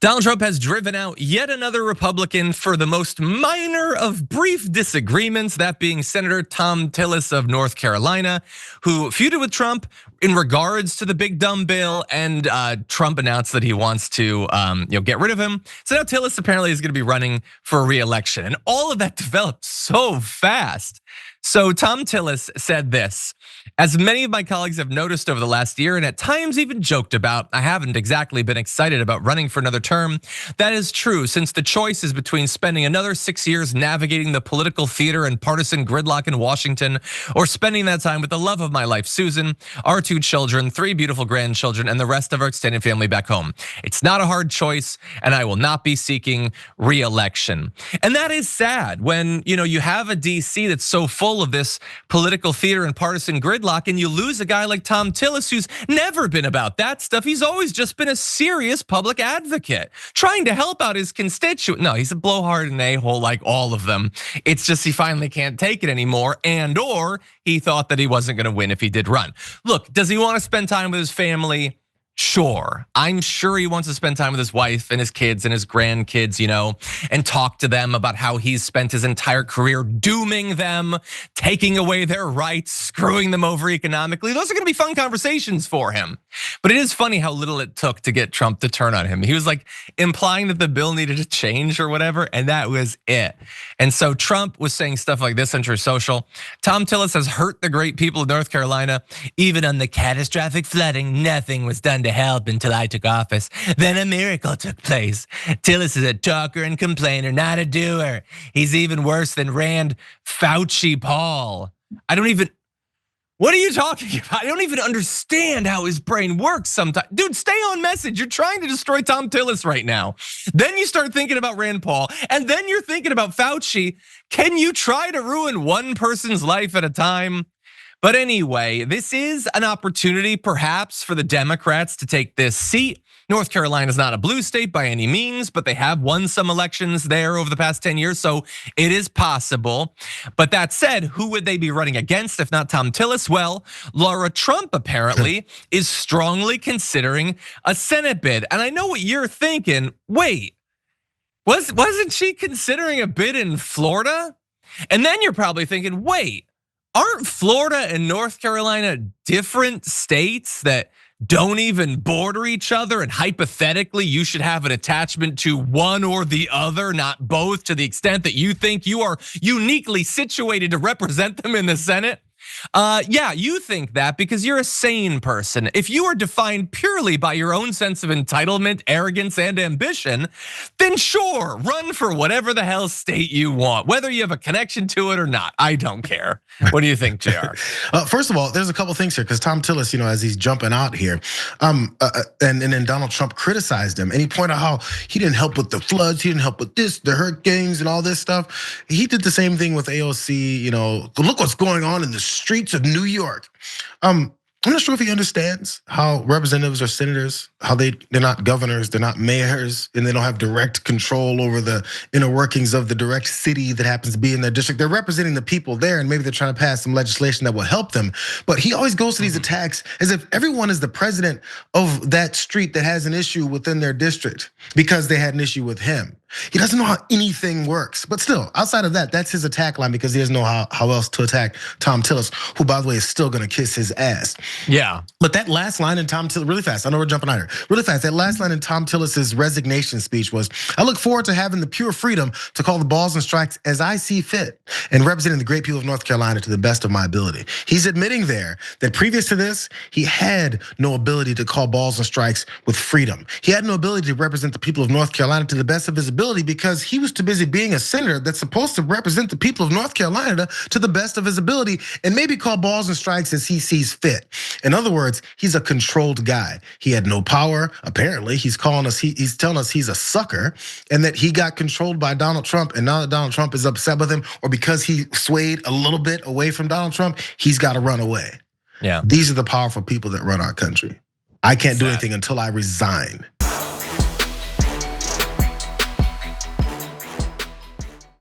Donald Trump has driven out yet another Republican for the most minor of brief disagreements, that being Senator Thom Tillis of North Carolina, who feuded with Trump in regards to the big dumb bill, and Trump announced that he wants to get rid of him. So now Tillis apparently is gonna be running for re-election, and all of that developed so fast. So Thom Tillis said this: as many of my colleagues have noticed over the last year, and at times even joked about, I haven't exactly been excited about running for another term. That is true, since the choice is between spending another 6 years navigating the political theater and partisan gridlock in Washington, or spending that time with the love of my life, Susan, our 2 children, 3 beautiful grandchildren, and the rest of our extended family back home. It's not a hard choice, and I will not be seeking re-election. And that is sad when you have a DC that's so full of this political theater and partisan gridlock, and you lose a guy like Thom Tillis, who's never been about that stuff. He's always just been a serious public advocate, trying to help out his constituent. No, he's a blowhard and a-hole like all of them. It's just he finally can't take it anymore, or he thought that he wasn't gonna win if he did run. Look, does he wanna spend time with his family? Sure, I'm sure he wants to spend time with his wife and his kids and his grandkids, and talk to them about how he's spent his entire career dooming them, taking away their rights, screwing them over economically. Those are gonna be fun conversations for him. But it is funny how little it took to get Trump to turn on him. He was like implying that the bill needed to change or whatever, and that was it. And so Trump was saying stuff like this on Truth Social: Thom Tillis has hurt the great people of North Carolina. Even on the catastrophic flooding, nothing was done to help until I took office. Then a miracle took place. Tillis is a talker and complainer, not a doer. He's even worse than Rand Fauci Paul. What are you talking about? I don't even understand how his brain works sometimes. Dude, stay on message. You're trying to destroy Thom Tillis right now. Then you start thinking about Rand Paul, and then you're thinking about Fauci. Can you try to ruin one person's life at a time? But anyway, this is an opportunity perhaps for the Democrats to take this seat. North Carolina is not a blue state by any means, but they have won some elections there over the past 10 years, so it is possible. But that said, who would they be running against if not Thom Tillis? Well, Lara Trump apparently is strongly considering a Senate bid. And I know what you're thinking. Wait, wasn't she considering a bid in Florida? And then you're probably thinking, wait, aren't Florida and North Carolina different states that don't even border each other, and hypothetically you should have an attachment to one or the other, not both, to the extent that you think you are uniquely situated to represent them in the Senate? Yeah, you think that because you're a sane person. If you are defined purely by your own sense of entitlement, arrogance, and ambition, then sure, run for whatever the hell state you want, whether you have a connection to it or not. I don't care. What do you think, JR? First of all, there's a couple things here, because Thom Tillis, as he's jumping out here, and then Donald Trump criticized him, and he pointed out how he didn't help with the floods, he didn't help with this, the hurricanes, and all this stuff. He did the same thing with AOC. Look what's going on in the streets of New York. I'm not sure if he understands how representatives or senators, how they're not governors, they're not mayors, and they don't have direct control over the inner workings of the direct city that happens to be in their district. They're representing the people there, and maybe they're trying to pass some legislation that will help them. But he always goes to these attacks as if everyone is the president of that street that has an issue within their district because they had an issue with him. He doesn't know how anything works. But still, outside of that, that's his attack line, because he doesn't know how else to attack Thom Tillis, who, by the way, is still gonna kiss his ass. Yeah. But that last line in Thom Tillis, really fast, I know we're jumping out here. Really fast, that last line in Thom Tillis's resignation speech was, I look forward to having the pure freedom to call the balls and strikes as I see fit, and representing the great people of North Carolina to the best of my ability. He's admitting there that previous to this, he had no ability to call balls and strikes with freedom. He had no ability to represent the people of North Carolina to the best of his ability, because he was too busy being a senator that's supposed to represent the people of North Carolina to the best of his ability, and maybe call balls and strikes as he sees fit. In other words, he's a controlled guy. He had no power. Apparently, he's telling us he's a sucker, and that he got controlled by Donald Trump. And now that Donald Trump is upset with him, or because he swayed a little bit away from Donald Trump, he's got to run away. Yeah. These are the powerful people that run our country. I can't do anything until I resign.